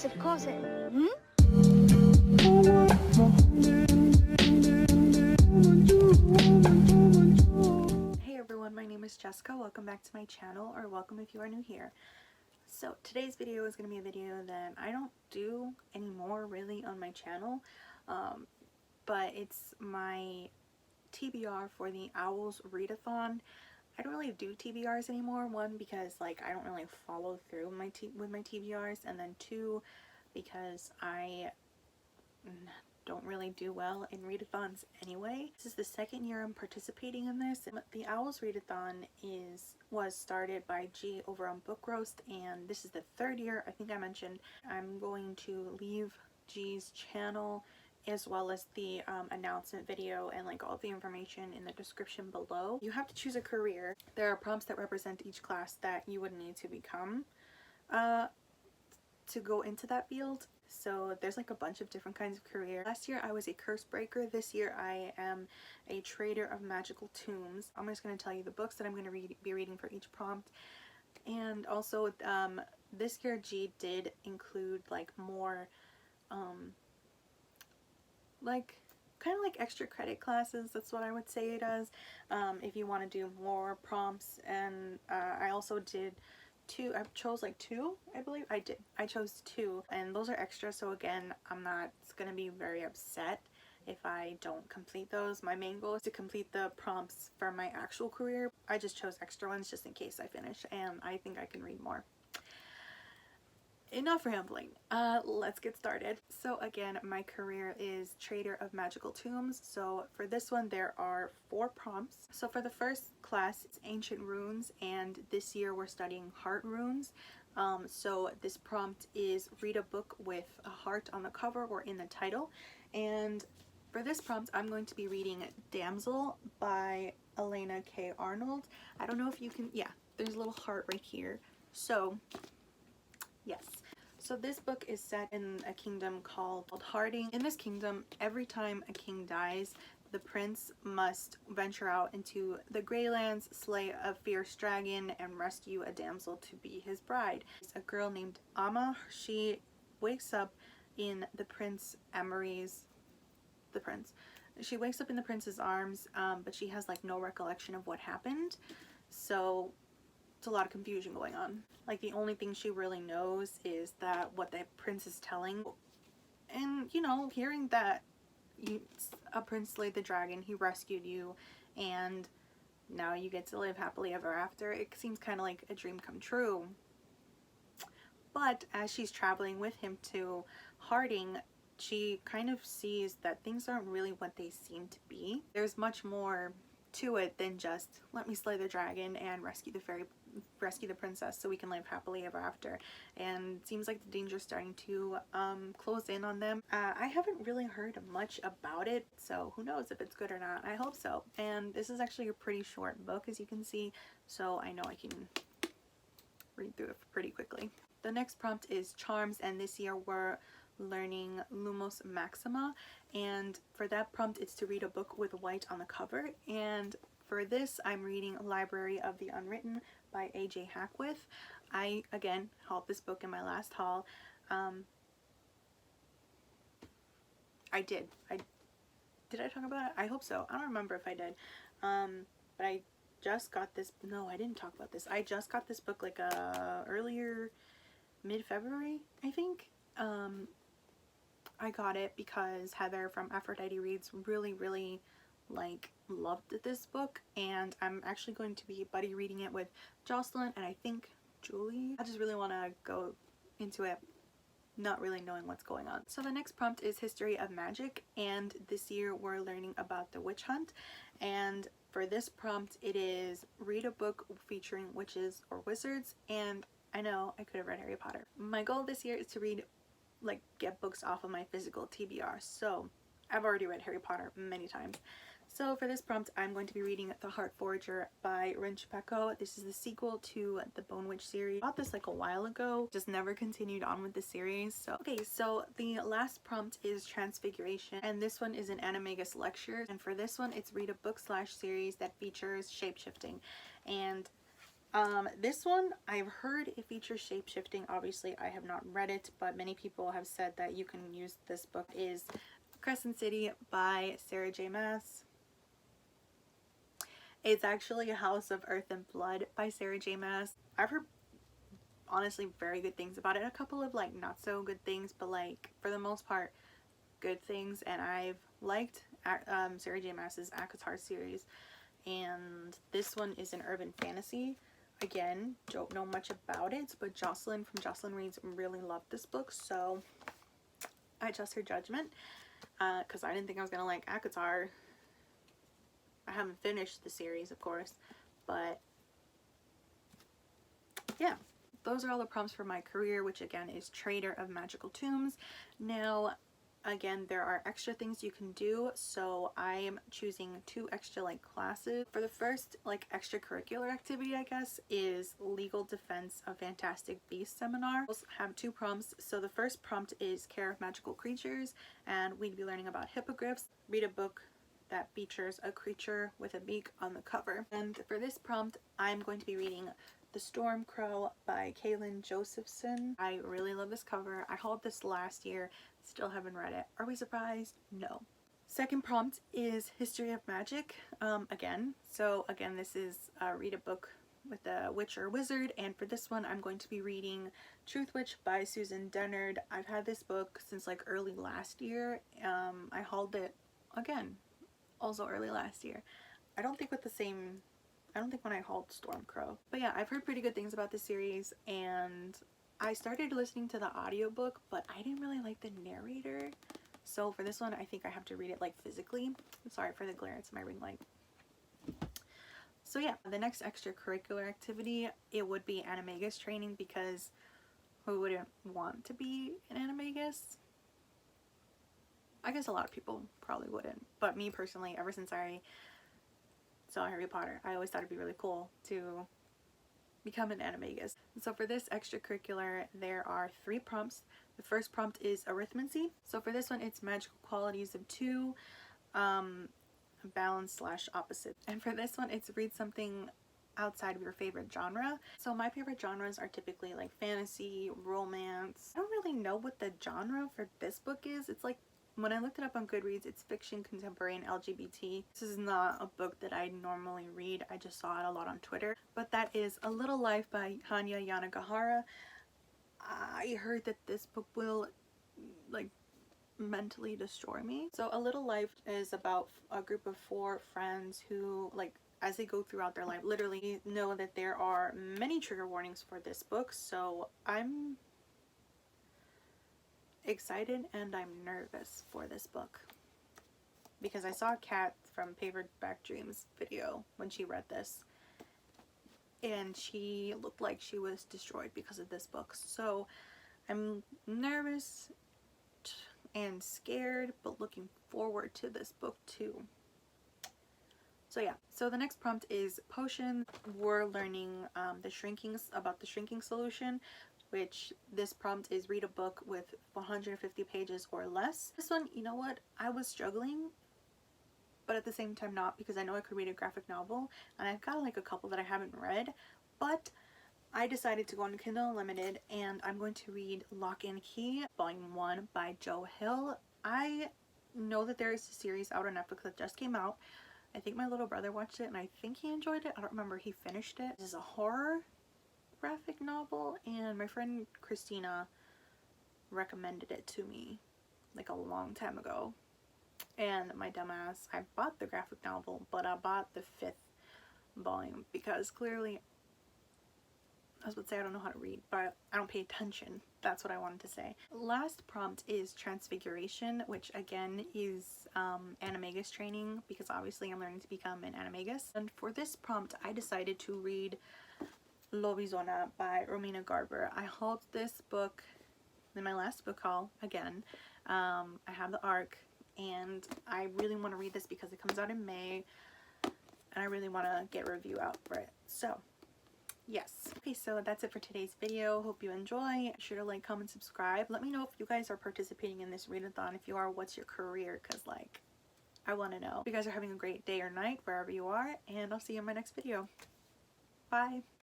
of course it. Hmm? Hey everyone, my name is Jessica. Welcome back to my channel, or welcome if you are new here. So today's video is going to be a video that I don't do anymore really on my channel, but it's my TBR for the O.W.L.s Readathon. I don't really do TBRs anymore. One, because like I don't really follow through with my TBRs, and then two, because I don't really do well in readathons anyway. This is the second year I'm participating in this. The O.W.L.s Readathon was started by G over on Bookstagram, and this is the third year. I think I mentioned I'm going to leave G's channel as well as the announcement video and like all the information in the description below. You have to choose a career. There are prompts that represent each class that you would need to become to go into that field. So there's like a bunch of different kinds of career. Last year I was a curse breaker. This year I am a trader of magical tombs. I'm just going to tell you the books that I'm going to be reading for each prompt. And also this year G did include like more like kind of like extra credit classes. That's what I would say it as, if you want to do more prompts. And I also did two. I chose like two, I believe. I chose two, and those are extra, so again I'm not gonna be very upset if I don't complete those. My main goal is to complete the prompts for my actual career. I just chose extra ones just in case I finish, and I think I can read more. Enough rambling, let's get started. So again, my career is Trader of Magical Tombs. So for this one there are 4 prompts. So for the first class it's Ancient Runes, and this year we're studying Heart Runes. So this prompt is read a book with a heart on the cover or in the title. And for this prompt I'm going to be reading Damsel by Elena K. Arnold. I don't know if you can, yeah, there's a little heart right here. So yes. So this book is set in a kingdom called Harding. In this kingdom, every time a king dies, the prince must venture out into the Greylands, slay a fierce dragon, and rescue a damsel to be his bride. It's a girl named Amma. She wakes up in the Prince Emery's... She wakes up in the prince's arms, but she has like no recollection of what happened. So it's a lot of confusion going on. Like the only thing she really knows is that what the prince is telling, and you know, hearing that a prince slayed the dragon, he rescued you, and now you get to live happily ever after. It seems kind of like a dream come true. But as she's traveling with him to Harding, she kind of sees that things aren't really what they seem to be. There's much more to it than just let me slay the dragon and rescue the princess so we can live happily ever after. And it seems like the danger's starting to close in on them. I haven't really heard much about it, so who knows if it's good or not. I hope so. And this is actually a pretty short book, as you can see, so I know I can read through it pretty quickly. The next prompt is Charms, and this year we're learning Lumos Maxima, and for that prompt it's to read a book with white on the cover. And for this I'm reading Library of the Unwritten by A.J. Hackwith. I again hauled this book in my last haul. Did I talk about it? I hope so. I don't remember if I did, but I just got this. No, I didn't talk about this. I just got this book like earlier, mid-February, I think. I got it because Heather from Aphrodite Reads really like loved this book, and I'm actually going to be buddy reading it with Jocelyn and I think Julie. I just really want to go into it not really knowing what's going on. So the next prompt is History of Magic, and this year we're learning about the witch hunt. And for this prompt it is read a book featuring witches or wizards. And I know I could have read Harry Potter. My goal this year is to get books off of my physical TBR. So I've already read Harry Potter many times. So for this prompt I'm going to be reading The Heart Forger by Rinchpeko. This is the sequel to the Bone Witch series. I bought this like a while ago, just never continued on with the series. So okay, so the last prompt is Transfiguration, and this one is an Animagus lecture, and for this one it's read a book/series that features shapeshifting. And This one, I've heard it features shape-shifting. Obviously, I have not read it, but many people have said that you can use this book. Is Crescent City by Sarah J. Maas. It's actually A House of Earth and Blood by Sarah J. Maas. I've heard honestly very good things about it. A couple of like not so good things, but like for the most part good things. And I've liked Sarah J. Maas's ACOTAR series, and this one is an urban fantasy. Again, don't know much about it, but Jocelyn from Jocelyn Reads really loved this book, so I trust her judgment, because I didn't think I was gonna like ACOTAR. I haven't finished the series, of course, but yeah. Those are all the prompts for my career, which again is Trader of Magical Tombs. Now, again, there are extra things you can do, so I'm choosing 2 extra like classes. For the first like extracurricular activity, I guess, is Legal Defense of Fantastic Beasts seminar. We'll have 2 prompts. So the first prompt is Care of Magical Creatures, and we'd be learning about hippogriffs. Read a book that features a creature with a beak on the cover. And for this prompt, I'm going to be reading The Storm Crow by Kaylin Josephson. I really love this cover. I hauled this last year, still haven't read it. Are we surprised? No. Second prompt is History of Magic, again. So again, this is read a book with a witch or wizard, and for this one I'm going to be reading Truth Witch by Susan Dennard. I've had this book since like early last year. I hauled it again also early last year. I don't think when I hauled Stormcrow. But yeah, I've heard pretty good things about this series, and I started listening to the audiobook, but I didn't really like the narrator. So for this one, I think I have to read it like physically. Sorry for the glare, it's my ring light. So yeah, the next extracurricular activity, it would be animagus training, because who wouldn't want to be an animagus? I guess a lot of people probably wouldn't, but me personally, ever since I saw Harry Potter, I always thought it'd be really cool to become an animagus. So for this extracurricular, there are 3 prompts. The first prompt is arithmancy. So for this one, it's magical qualities of 2, balance / opposite. And for this one, it's read something outside of your favorite genre. So my favorite genres are typically like fantasy, romance. I don't really know what the genre for this book is. It's like, when I looked it up on Goodreads, it's fiction, contemporary, and LGBT. This is not a book that I normally read. I just saw it a lot on Twitter. But that is A Little Life by Hanya Yanagihara. I heard that this book will like mentally destroy me. So A Little Life is about a group of 4 friends who, like, as they go throughout their life, literally know that there are many trigger warnings for this book. So I'm excited and I'm nervous for this book, because I saw Kat from Paperback Dreams video when she read this, and she looked like she was destroyed because of this book. So I'm nervous and scared, but looking forward to this book too. So yeah, so the next prompt is potion. We're learning about the shrinking solution, which this prompt is read a book with 150 pages or less. This one, you know what, I was struggling, but at the same time not, because I know I could read a graphic novel, and I've got like a couple that I haven't read, but I decided to go on Kindle Unlimited, and I'm going to read Lock and Key Volume 1 by Joe Hill. I know that there is a series out on Netflix that just came out. I think my little brother watched it, and I think he enjoyed it. I don't remember, he finished it. This is a horror graphic novel, and my friend Christina recommended it to me like a long time ago, and my dumbass, I bought the graphic novel, but I bought the 5th volume because clearly, I was about to say I don't know how to read, but I don't pay attention. That's what I wanted to say. Last prompt is Transfiguration, which again is animagus training, because obviously I'm learning to become an animagus. And for this prompt, I decided to read Lobizona by Romina Garber. I hauled this book in my last book haul again. I have the ARC, and I really want to read this because it comes out in May, and I really want to get a review out for it. So yes. Okay, so that's it for today's video. Hope you enjoy. Be sure to like, comment, subscribe. Let me know if you guys are participating in this readathon. If you are, what's your career? Because like, I want to know. If you guys are having a great day or night wherever you are, and I'll see you in my next video. Bye.